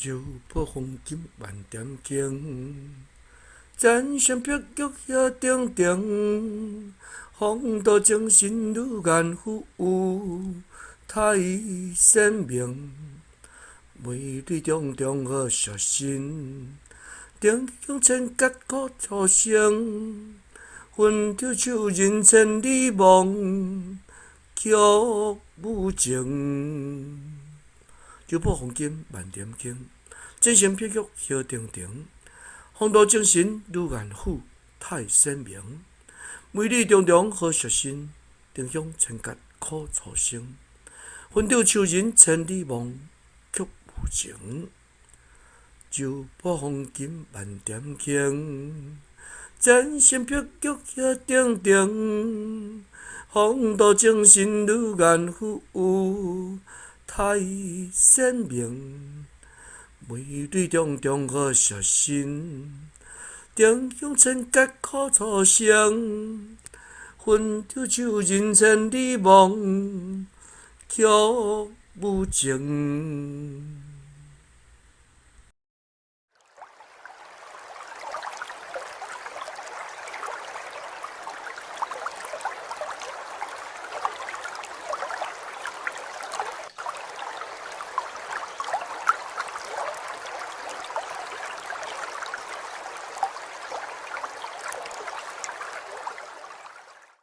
柔波风景万点景，赞赏碧玉遐顶顶，风度精神如颜富有，太鲜明。美丽重重好小心，顶向千劫苦初生，分着手人千里梦，曲舞情。柔波风景万点景，真心碧玉遐顶顶，风度精神如颜富，太鲜明。美丽重重好小心，顶向千劫苦初生，分着手人千里梦，曲舞情。柔波风景万点景，真心碧玉遐顶顶，风度精神如颜富，太鲜明。美丽重重好小心，顶向千劫苦初生，分着手人千里梦，曲舞情。